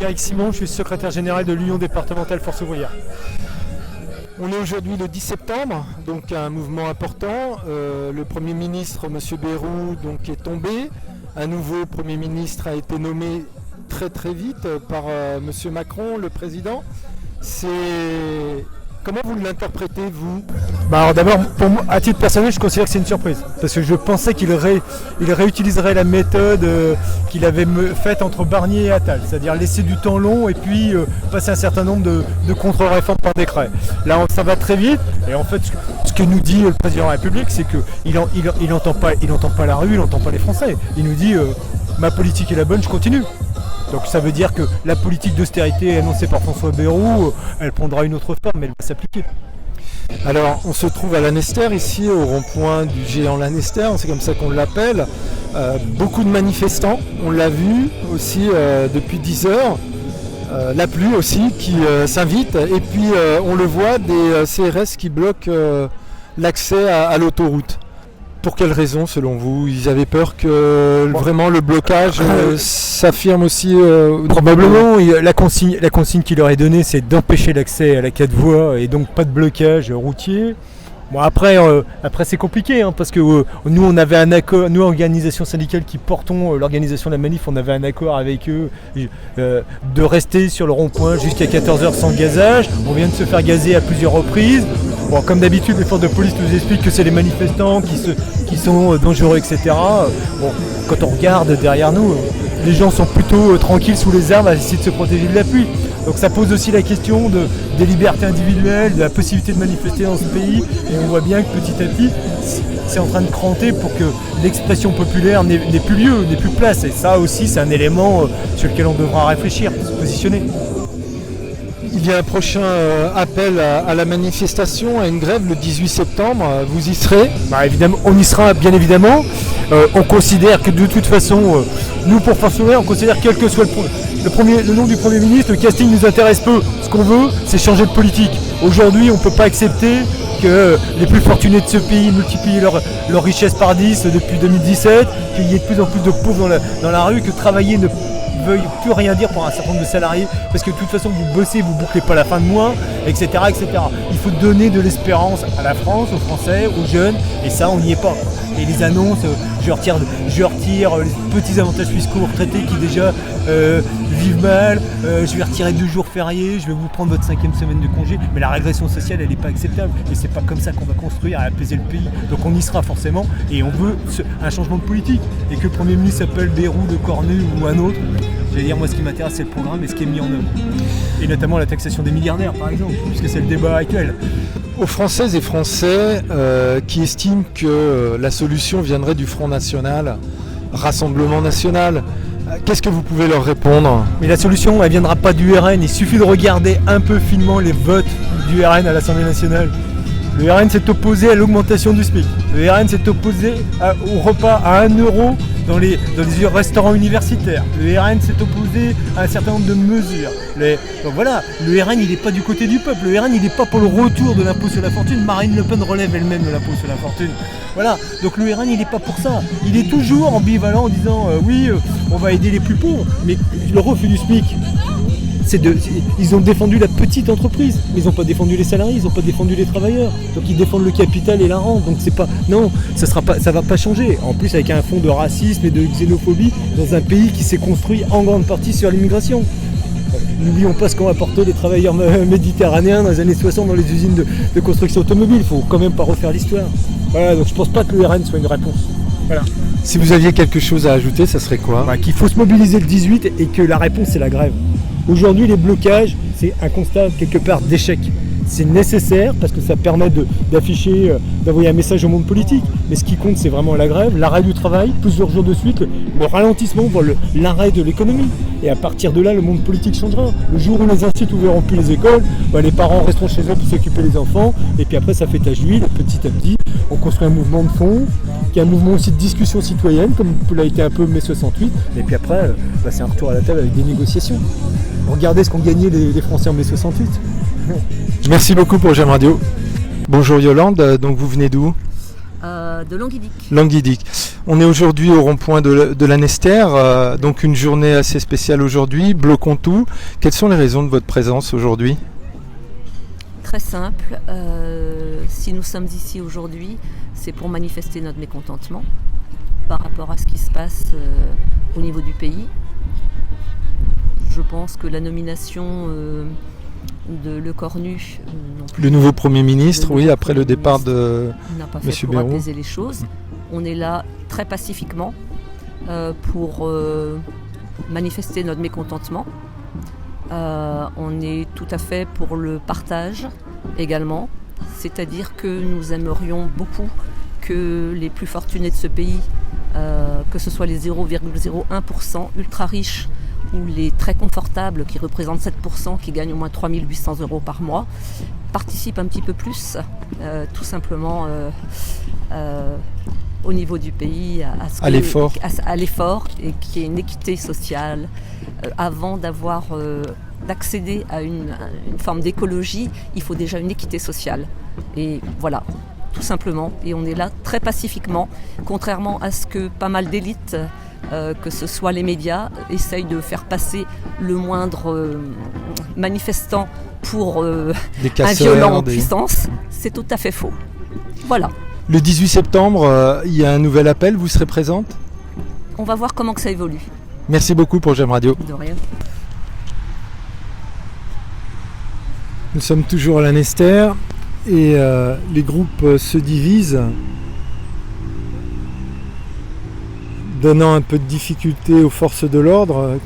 Frédéric Simon, je suis secrétaire général de l'Union départementale Force ouvrière. On est aujourd'hui le 10 septembre, donc un mouvement important. Le Premier ministre, M. Bayrou, donc, est tombé. Un nouveau Premier ministre a été nommé très très vite par M. Macron, le président. Comment vous l'interprétez, vous ? Alors d'abord, pour moi, à titre personnel, je considère que c'est une surprise. Parce que je pensais qu'il réutiliserait la méthode qu'il avait faite entre Barnier et Attal. C'est-à-dire laisser du temps long et puis passer un certain nombre de contre-réformes par décret. Là, ça va très vite. Et en fait, ce que nous dit le président de la République, c'est qu'il n'entend pas la rue, il n'entend pas les Français. Il nous dit ma politique est la bonne, je continue. Donc ça veut dire que la politique d'austérité annoncée par François Bayrou, elle prendra une autre forme, mais elle va s'appliquer. Alors on se trouve à Lanester, ici au rond-point du géant Lanester, c'est comme ça qu'on l'appelle. Beaucoup de manifestants, on l'a vu aussi depuis 10 heures. La pluie aussi qui s'invite, et puis on le voit, des CRS qui bloquent l'accès à l'autoroute. Pour quelles raisons, selon vous ? Ils avaient peur que vraiment le blocage s'affirme aussi Probablement, la consigne qu'il leur est donnée, c'est d'empêcher l'accès à la 4 voies et donc pas de blocage routier. Bon, après c'est compliqué, parce que nous on avait un accord, nous organisation syndicale qui portons l'organisation de la manif, on avait un accord avec eux de rester sur le rond-point jusqu'à 14h sans gazage. On vient de se faire gazer à plusieurs reprises. Bon, comme d'habitude, les forces de police nous expliquent que c'est les manifestants qui sont dangereux, etc. Bon, quand on regarde derrière nous, les gens sont plutôt tranquilles sous les arbres à essayer de se protéger de la pluie. Donc ça pose aussi la question des libertés individuelles, de la possibilité de manifester dans ce pays. Et on voit bien que petit à petit, c'est en train de cranter pour que l'expression populaire n'ait plus lieu, n'ait plus place. Et ça aussi, c'est un élément sur lequel on devra réfléchir, se positionner. Il y a un prochain appel à la manifestation, à une grève le 18 septembre. Vous y serez ? Évidemment, on y sera bien évidemment. On considère que de toute façon, nous pour Force ouvrière, on considère quel que soit le nom du Premier ministre, le casting nous intéresse peu. Ce qu'on veut, c'est changer de politique. Aujourd'hui, on ne peut pas accepter que les plus fortunés de ce pays multiplient leur richesse par 10 depuis 2017, qu'il y ait de plus en plus de pauvres dans la rue, que travailler ne veuille plus rien dire pour un certain nombre de salariés, parce que de toute façon vous bossez, vous bouclez pas la fin de mois, etc., etc. Il faut donner de l'espérance à la France, aux Français, aux jeunes, et ça on n'y est pas. Et les annonces, je retire les petits avantages fiscaux aux retraités qui déjà vivent mal, je vais retirer 2 jours fériés, je vais vous prendre votre 5e semaine de congé, mais la régression sociale elle n'est pas acceptable, et c'est pas comme ça qu'on va construire et apaiser le pays. Donc on y sera forcément, et on veut un changement de politique, et que le Premier ministre s'appelle Bayrou, de Cornu ou un autre. Je vais dire, moi ce qui m'intéresse c'est le programme et ce qui est mis en œuvre. Et notamment la taxation des milliardaires par exemple, puisque c'est le débat actuel. Aux Françaises et Français qui estiment que la solution viendrait du Front National, Rassemblement National, qu'est-ce que vous pouvez leur répondre ? Mais la solution, elle ne viendra pas du RN, il suffit de regarder un peu finement les votes du RN à l'Assemblée nationale. Le RN s'est opposé à l'augmentation du SMIC. Le RN s'est opposé au repas à 1 euro dans les restaurants universitaires. Le RN s'est opposé à un certain nombre de mesures. Donc voilà, le RN il n'est pas du côté du peuple. Le RN il n'est pas pour le retour de l'impôt sur la fortune. Marine Le Pen relève elle-même de l'impôt sur la fortune. Voilà, donc le RN il n'est pas pour ça. Il est toujours ambivalent en disant oui, on va aider les plus pauvres, mais le refus du SMIC. Ils ont défendu la petite entreprise, mais ils n'ont pas défendu les salariés, ils n'ont pas défendu les travailleurs. Donc ils défendent le capital et la rente. Donc c'est pas, non, ça va pas changer. En plus avec un fond de racisme et de xénophobie dans un pays qui s'est construit en grande partie sur l'immigration. N'oublions pas ce qu'ont apporté les travailleurs méditerranéens dans les années 60 dans les usines de construction automobile. Il faut quand même pas refaire l'histoire. Voilà, donc je pense pas que le RN soit une réponse. Voilà. Si vous aviez quelque chose à ajouter, ça serait quoi ? Qu'il faut se mobiliser le 18 et que la réponse c'est la grève. Aujourd'hui, les blocages, c'est un constat quelque part d'échec. C'est nécessaire parce que ça permet d'afficher, d'envoyer un message au monde politique. Mais ce qui compte, c'est vraiment la grève, l'arrêt du travail, plusieurs jours de suite, le ralentissement, voire l'arrêt de l'économie. Et à partir de là, le monde politique changera. Le jour où les instituts ouvriront plus les écoles, les parents resteront chez eux pour s'occuper des enfants. Et puis après, ça fait tache d'huile. Petit à petit, on construit un mouvement de fond, qui est un mouvement aussi de discussion citoyenne, comme l'a été un peu mai 68. Et puis après, c'est un retour à la table avec des négociations. Regardez ce qu'ont gagné les Français en mai 68. Merci beaucoup pour GEM Radio. Bonjour Yolande, donc vous venez d'où ? De Languidic. Languidic. On est aujourd'hui au rond-point de l'Annester, donc une journée assez spéciale aujourd'hui, bloquons tout. Quelles sont les raisons de votre présence aujourd'hui ? Très simple, si nous sommes ici aujourd'hui, c'est pour manifester notre mécontentement par rapport à ce qui se passe au niveau du pays. Je pense que la nomination de Le Cornu, le nouveau Premier ministre, après le départ de n'a pas M. fait pour Bayrou. apaiser les choses. On est là très pacifiquement pour manifester notre mécontentement. On est tout à fait pour le partage également, c'est-à-dire que nous aimerions beaucoup que les plus fortunés de ce pays, que ce soit les 0,01% ultra riches ou les très confortables qui représentent 7%, qui gagnent au moins 3 800 € par mois, participent un petit peu plus, tout simplement au niveau du pays, à l'effort et qu'il y ait une équité sociale. Avant d'accéder à une forme d'écologie, il faut déjà une équité sociale. Et voilà, tout simplement. Et on est là très pacifiquement, contrairement à ce que pas mal d'élites, que ce soit les médias, essayent de faire passer le moindre manifestant pour un violent en puissance. C'est tout à fait faux. Voilà. Le 18 septembre, il y a un nouvel appel, vous serez présente ? On va voir comment que ça évolue. Merci beaucoup pour J'aime Radio. De rien. Nous sommes toujours à l'Annester et les groupes se divisent, donnant un peu de difficulté aux forces de l'ordre